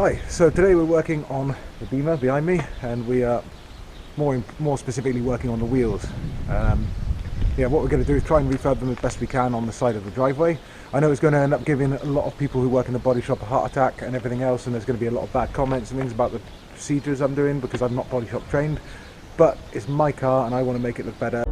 Hi, so today we're working on the Beamer behind me, and we are more specifically working on the wheels. Yeah, what we're going to do is try and refurb them as best we can on the side of the driveway. I know it's going to end up giving a lot of people who work in the body shop a heart attack and everything else, and there's going to be a lot of bad comments and things about the procedures I'm doing because I'm not body shop trained, but it's my car and I want to make it look better.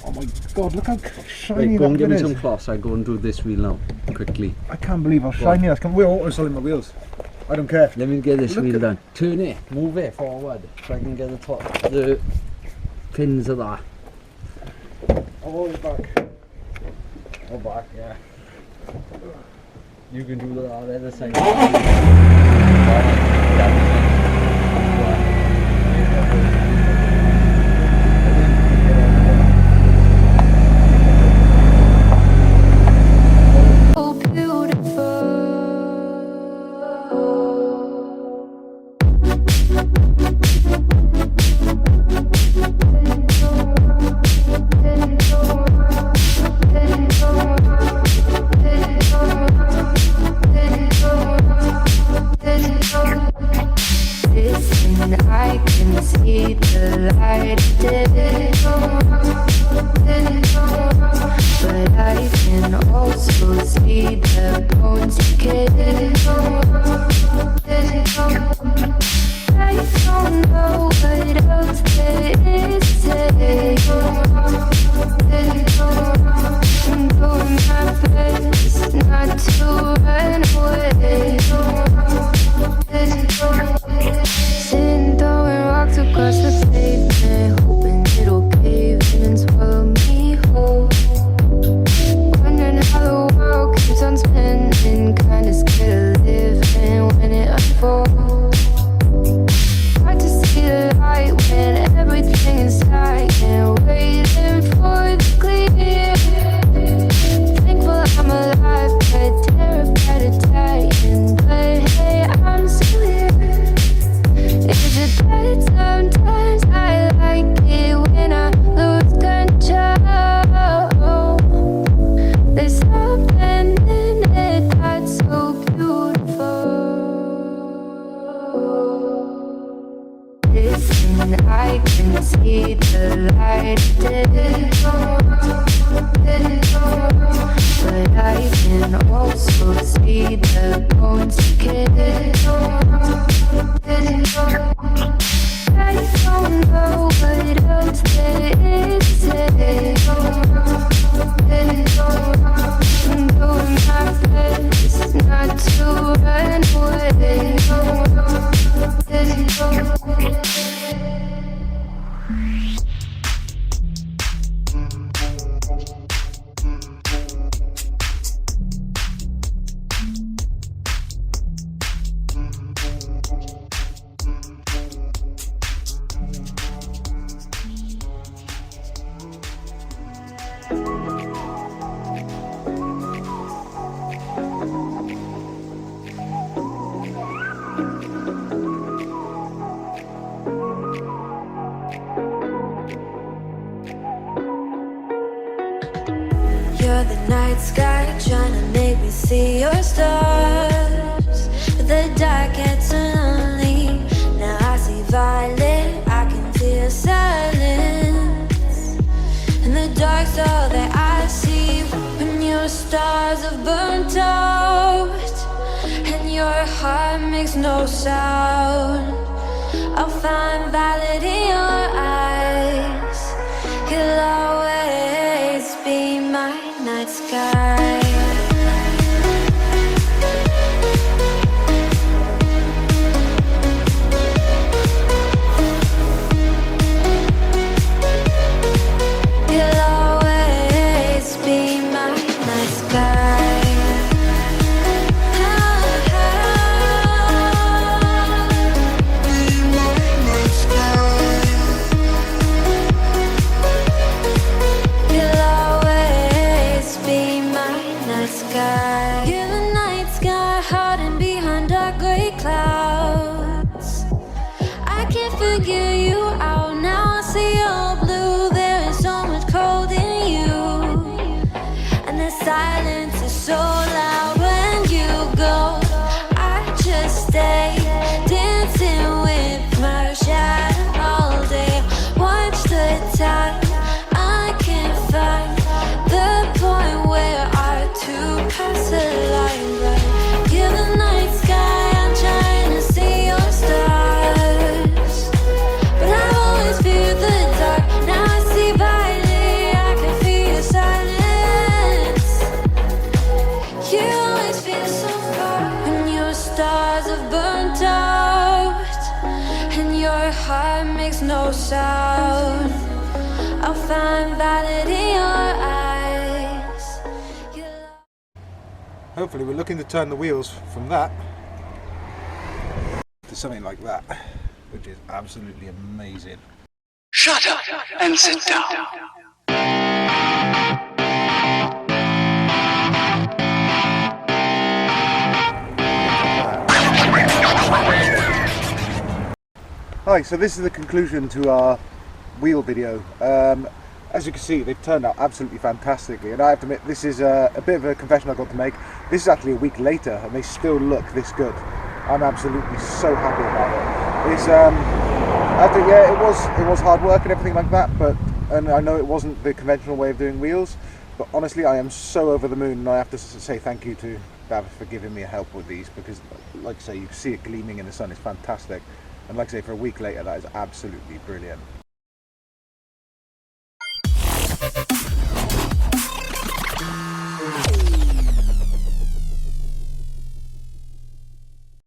Oh my god, look how shiny right, go and that give me is. some cloths. I go and do this wheel now, quickly. I can't believe how shiny that's come. We're auto selling my wheels. I don't care. Let me get this wheel done. Turn it, move it forward, so I can get the pins of that. I'll hold it back. Oh, back, yeah. You can do that on the other side. also see the bones decay. I don't know what else there is to say. I'm doing my best not to run away. Sitting throwing rocks across the pavement, hoping it'll cave in and swallow me whole. Wondering how the world keeps on spinning, kinda scared of living when it unfolds. Hard to see the light when everything is dying, waiting for the clear. Thankful I'm alive, but terrified of dying. But hey, I'm still here. Is it that sometimes I like it when I lose control? There's something in it that's so beautiful. Listen, I can see the light of day, but I can also see the bones decay. I don't know what else there is to say. I'm doing my best not to run away. You're the night sky trying to make me see your stars, but the dark gets lonely. Now I see violet, I can feel silence. And the dark's all that I see when your stars have burnt out and your heart makes no sound. I'll find violet in your eyes. You'll always be my night sky. You'll always be my night sky. Be my night sky. You'll always be my night sky. You're the night sky hiding behind dark gray clouds. I can't figure you out now. I see your blue. There is so much cold in you, and the silence is so loud when you go. I just stay dancing with my shadow all day. Watch the time. I can't find the point where our two paths align. But you're the night sky. I'm trying to see your stars, but I've always feared the dark. Now I see violet. I can feel your silence. You always feel so far when your stars have burnt out and your heart makes no sound. I'll find violet in your eyes. Hopefully we're looking to turn the wheels from that to something like that, which is absolutely amazing. Shut up and sit down. Hi, so this is the conclusion to our wheel video. As you can see, they've turned out absolutely fantastically, and I have to admit, this is a bit of a confession I've got to make. This is actually a week later and they still look this good. I'm absolutely so happy about it. It's yeah, it was hard work and everything like that, and I know it wasn't the conventional way of doing wheels, But honestly, I am so over the moon, and I have to say thank you to Dav for giving me help with these, because like I say, you can see it gleaming in the sun. It's fantastic, and like I say, for a week later, that is absolutely brilliant.